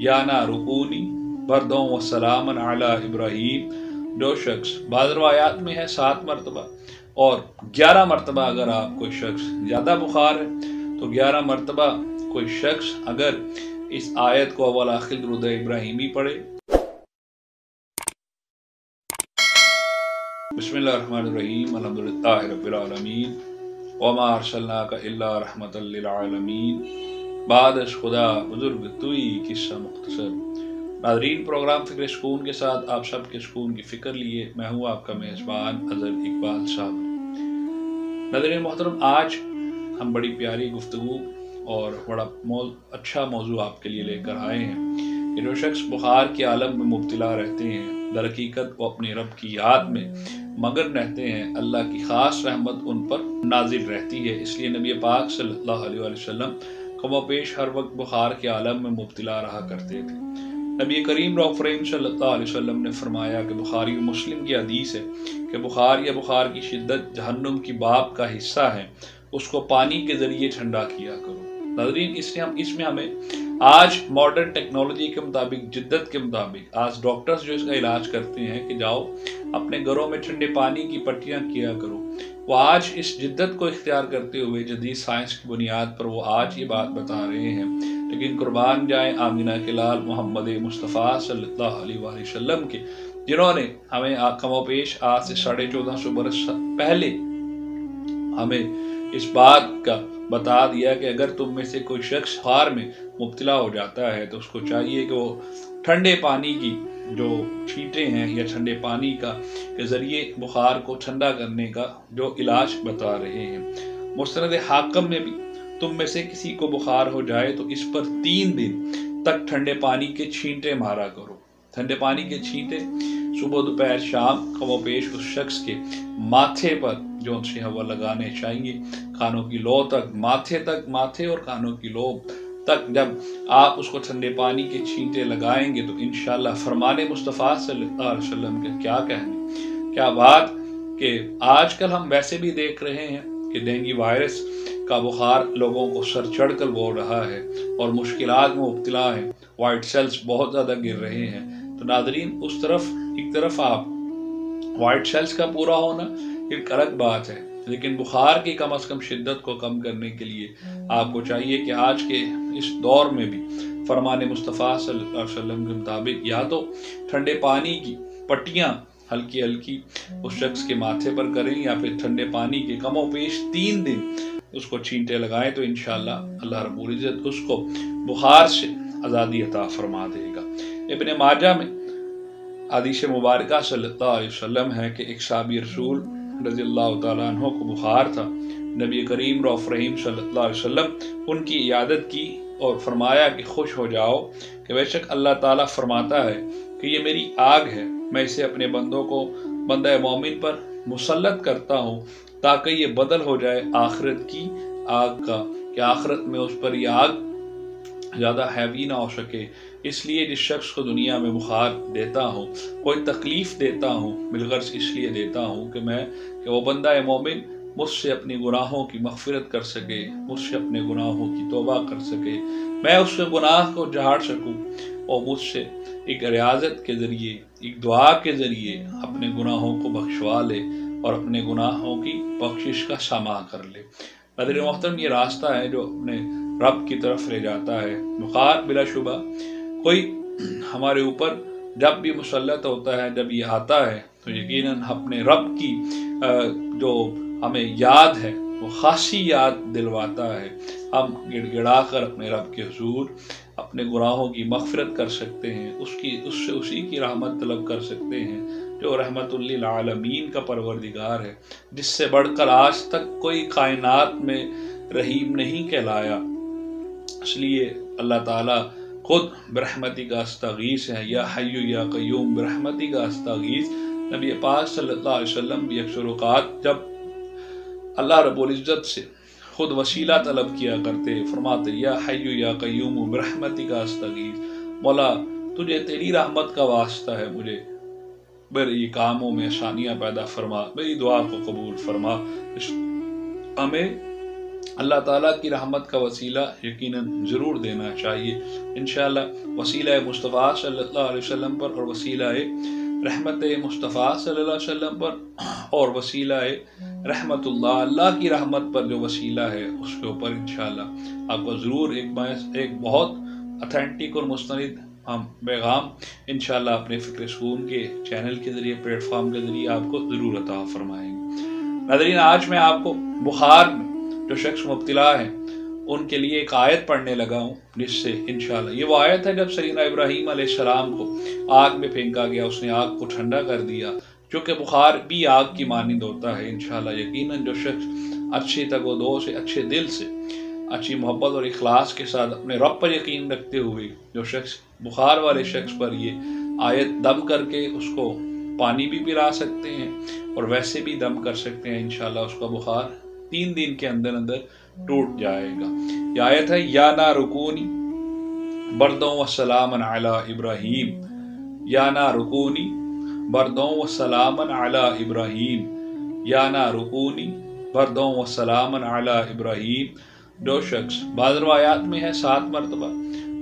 या नारुकूनी बरदों व सलामन अला इब्राहीम। जो शख्स बाज़ रिवायात में है 7 मरतबा और 11 मरतबा अगर आप कोई शख्स ज़्यादा बुखार है तो 11 मरतबा कोई शख्स अगर इस आयत को अव्वल आखिर दुरूद इब्राहीमी पढ़े। बिस्मिल्लाहिर्रहमानिर्रहीम अल्हम्दुलिल्लाहि रब्बिल आलमीन वमा अरसलनाका इल्ला रहमतल लिल आलमीन। बादश खुदा बुजुर्ग तुई किस्सा मुख्तसर। नाज़रीन, प्रोग्राम फ़िक्र सुकून के साथ आप सब के सुकून की फ़िक्र लिए मैं हूँ आपका मेज़बान अज़हर इकबाल साहब। नाज़रीन मोहतरम, आज हम बड़ी प्यारी गुफ्तगू और बड़ा अच्छा मौजू आपके लिए लेकर आए हैं कि जो शख्स बुखार के आलम में मुब्तला रहते हैं, दरहकीकत वो अपने रब की याद में मगन रहते हैं, अल्लाह की ख़ास रहमत उन पर नाजिल रहती है। इसलिए नबी पाक सल्लल्लाहु अलैहि वसल्लम कमोपेश हर वक्त बुखार के आलम में मुब्तला रहा करते थे। नबी करीम रऊफ़ सल्लल्लाहु अलैहि वसल्लम ने फरमाया कि बुखारी मुस्लिम की हदीस है कि बुखार या बुखार की शिद्दत जहन्नुम की बाप का हिस्सा है, उसको पानी के ज़रिए ठंडा किया करो। नाज़रीन, इसमें हमें आज मॉडर्न टेक्नोलॉजी के मुताबिक, जिद्दत के मुताबिक आज डॉक्टर्स जो इसका इलाज करते हैं कि जाओ अपने घरों में ठंडे पानी की पट्टियाँ किया करो, वो आज इस जिद्दत को इख्तियार करते हुए जदीद साइंस की बुनियाद पर वो आज ये बात बता रहे हैं। लेकिन कुर्बान जाए आमिना के लाल मोहम्मद मुस्तफ़ा सल्लल्लाहु अलैहि वसल्लम के, जिन्होंने हमें कमोपेश आज से 1450 बरस पहले हमें इस बात का बता दिया कि अगर तुम में से कोई शख्स बुखार में मुब्तला हो जाता है तो उसको चाहिए कि वो ठंडे पानी की जो छींटें हैं या ठंडे पानी के ज़रिए बुखार को ठंडा करने का जो इलाज बता रहे हैं। मुस्तनद हाकिम में भी तुम में से किसी को बुखार हो जाए तो इस पर 3 दिन तक ठंडे पानी के छींटे मारा करो। ठंडे पानी के छींटे सुबह दोपहर शाम कमोपेश उस शख्स के माथे पर जो उनसे हवा लगाने चाहिए, कानों की लो तक, माथे और कानों की लो तक जब आप उसको ठंडे पानी के छींटे लगाएंगे तो इंशाअल्लाह फरमाने मुस्तफ़ा सल्लल्लाहु अलैहि वसल्लम के क्या कहने, क्या बात कि आजकल हम वैसे भी देख रहे हैं कि डेंगू वायरस का बुखार लोगों को सर चढ़कर बोल रहा है और मुश्किलात में मुब्तला है, वाइट सेल्स बहुत ज़्यादा गिर रहे हैं। तो नाज़रीन, एक तरफ आप वाइट सेल्स का पूरा होना एक अलग बात है, लेकिन बुखार की कम से कम शिद्दत को कम करने के लिए आपको चाहिए कि आज के इस दौर में भी फरमाने मुस्तफ़ा सल्लल्लाहु अलैहि वसल्लम के मुताबिक या तो ठंडे पानी की पट्टियाँ हल्की हल्की उस शख्स के माथे पर करें या फिर ठंडे पानी के कमोपेश 3 दिन उसको छींटे लगाएं तो इंशाअल्लाह अल्लाह रब्बुल इज़्ज़त उसको बुखार से आज़ादी अता फरमा देगा। इब्ने माजा में हदीस मुबारका सल्लल्लाहु अलैहि वसल्लम है कि एक साहबी रसूल रज़ियल्लाहु तआला अन्हु को बुखार था। नबी करीम रऊफ़ रहीम सल्लल्लाहु अलैहि वसल्लम उनकी इयादत की और फरमाया कि खुश हो जाओ कि बेशक अल्लाह ताला फरमाता है कि ये मेरी आग है, मैं इसे अपने बंदों को बंदा मोमिन पर मुसल्लत करता हूँ ताकि ये बदल हो जाए आखिरत की आग का, कि आखिरत में उस पर यह आग ज़्यादा हैवी ना हो सके। इसलिए जिस शख्स को दुनिया में बुखार देता हूँ, कोई तकलीफ़ देता हूँ, बिलगर्ज इसलिए देता हूँ कि वो बंदा मोमिन मुझसे अपने गुनाहों की मग़फ़िरत कर सके, मुझसे अपने गुनाहों की तौबा कर सके, मैं उसके गुनाह को झाड़ सकूँ और मुझसे एक रियाज़त के ज़रिए, एक दुआ के ज़रिए अपने गुनाहों को बख्शवा ले और अपने गुनाहों की बख्शिश का सामा कर ले। नाज़रीन मोहतरम, ये रास्ता है जो अपने रब की तरफ ले जाता है। बुखार बिलाशुबा कोई हमारे ऊपर जब भी मुसल्लत होता है, जब ये आता है तो यकीनन अपने रब की जो हमें याद है वो खासी याद दिलवाता है। हम गिड़गिड़ा कर अपने रब के हुजूर अपने गुनाहों की मग़फ़िरत कर सकते हैं, उससे उसी की रहमत तलब कर सकते हैं जो रहमतुल लिल आलमीन का परवरदिगार है, जिससे बढ़कर आज तक कोई कायनात में रहीम नहीं कहलाया। इसलिए अल्लाह ताला खुद बिरहमतिका अस्तगीस है, या हय्यु या क़य्यूम बिरहमतिका अस्तगीस। नबी पाक सल्लल्लाहु अलैहि वसल्लम भी अक्सर औक़ात जब अल्लाह रब्बुल इज़्ज़त से खुद वसीला तलब किया करते, फरमाते या हय्यु या क़य्यूम बिरहमतिका अस्तगीस, मौला तुझे तेरी रहमत का वास्ता है, मुझे मेरे कामों में आसानियाँ पैदा फरमा, मेरी दुआ को कबूल फरमा। हमें اللہ تعالیٰ کی رحمت کا وسیلہ یقیناً ضرور دینا چاہیے انشاءاللہ، وسیلہ مصطفیٰ صلی اللہ علیہ وسلم پر، اور وسیلہ رحمت مصطفیٰ صلی اللہ علیہ وسلم پر، اور وسیلہ رحمت اللہ کی رحمت پر جو وسیلہ ہے اس کے اوپر انشاءاللہ آپ کو ضرور ایک بہت اتھینٹک اور مستند پیغام انشاءاللہ اپنے فکر سکون کے چینل کے ذریعے، پلیٹ فارم کے ذریعے آپ کو ضرور عطا فرمائیں گے۔ ناظرین، آج میں آپ کو بخار میں جو شخص مبتلا ہیں ان کے لیے ایک آیت پڑھنے لگا ہوں، جس سے انشاءاللہ یہ وہ آیت ہے جب سیدنا ابراہیم علیہ السلام کو آگ میں پھینکا گیا، اس نے آگ کو ٹھنڈا کر دیا، چونکہ بخار بھی آگ کی مانند ہوتا ہے انشاءاللہ۔ یقیناً جو شخص اچھی تگ و دو سے، اچھے دل سے، اچھی محبت اور اخلاص کے ساتھ اپنے رب پر یقین رکھتے ہوئے جو شخص بخار والے شخص پر یہ آیت دم کر کے اس کو پانی بھی پلا سکتے ہیں اور ویسے بھی دم کر سکتے ہیں، انشاءاللہ اس کا بخار 3 دن کے اندر ٹوٹ جائے گا۔ یہ آیت ہے یا نار کونی بردوں و سلامن علی ابراہیم، یا نار کونی بردوں و سلامن علی ابراہیم، یا نار کونی بردوں و سلامن علی ابراہیم۔ جو شخص بعض روایات میں ہے 7 مرتبہ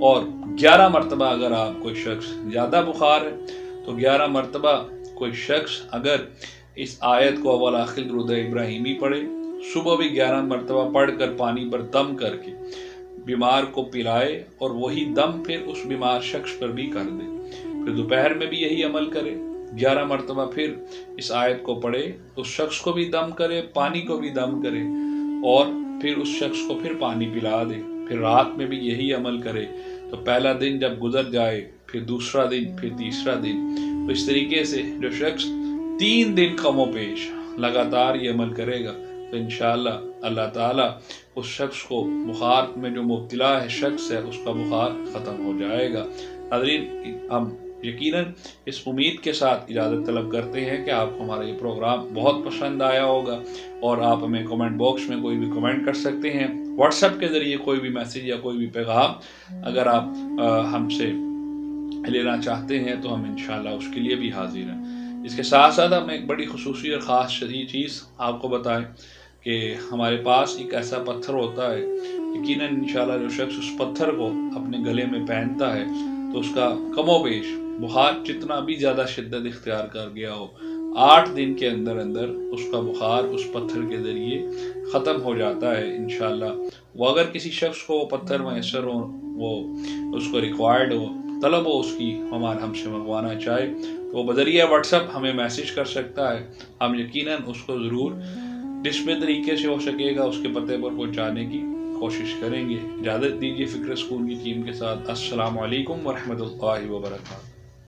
اور 11 مرتبہ، اگر آپ کوئی شخص زیادہ بخار ہے تو 11 مرتبہ کوئی شخص اگر اس آیت کو اول آخر درود ابراہیمی پڑھے، صبح بھی 11 مرتبہ پڑھ کر پانی پر دم کر کے بیمار کو پلائے اور وہی دم پھر اس بیمار شخص پر بھی کر دے، پھر دوپہر میں بھی یہی عمل کرے، 11 مرتبہ پھر اس آیت کو پڑھے، اس شخص کو بھی دم کرے، پانی کو بھی دم کرے اور پھر اس شخص کو پھر پانی پلا دے، پھر رات میں بھی یہی عمل کرے، تو پہلا دن جب گزر جائے، پھر دوسرا دن، پھر تیسرا دن، تو اس طریقے سے جو شخص 3 دن کم و بیش لگاتار یہ عمل کرے گا تو انشاءاللہ اللہ تعالیٰ اس شخص کو بخار میں جو مبتلا ہے شخص ہے اس کا بخار ختم ہو جائے گا۔ ناظرین، ہم یقیناً اس امید کے ساتھ اجازت طلب کرتے ہیں کہ آپ کو ہمارا یہ پروگرام بہت پسند آیا ہوگا، اور آپ ہمیں کمنٹ باکس میں کوئی بھی کمنٹ کر سکتے ہیں، واٹس ایپ کے ذریعے کوئی بھی میسیج یا کوئی بھی پیغام اگر آپ ہم سے لینا چاہتے ہیں تو ہم انشاءاللہ اس کے لیے بھی حاضر ہیں۔ اس کے ساتھ ساتھ ہم ایک بڑی خصوصی اور خاص چیز آپ کو بتائیں کہ ہمارے پاس ایک ایسا پتھر ہوتا ہے، یقیناً انشاءاللہ جو شخص اس پتھر کو اپنے گلے میں پہنتا ہے تو اس کا کم و بیش بخار جتنا بھی زیادہ شدت اختیار کر گیا ہو، 8 دن کے اندر اس کا بخار اس پتھر کے ذریعے ختم ہو جاتا ہے انشاءاللہ۔ وہ اگر کسی شخص کو وہ پتھر میسر ہو، وہ اس کو ریکوائرڈ ہو، طلب ہو اس کی، ہم سے منگوانا چاہے تو وہ بذریعہ واٹس ایپ ہمیں میسیج کر سکتا ہے، ہم یقیناً اس کو ضرور جس بھی طریقے سے ہو سکے گا اس کے پتے پر پہنچانے کی کوشش کریں گے۔ اجازت دیجیے فکر سکون کی ٹیم کے ساتھ، السلام علیکم ورحمۃ اللہ وبرکاتہ۔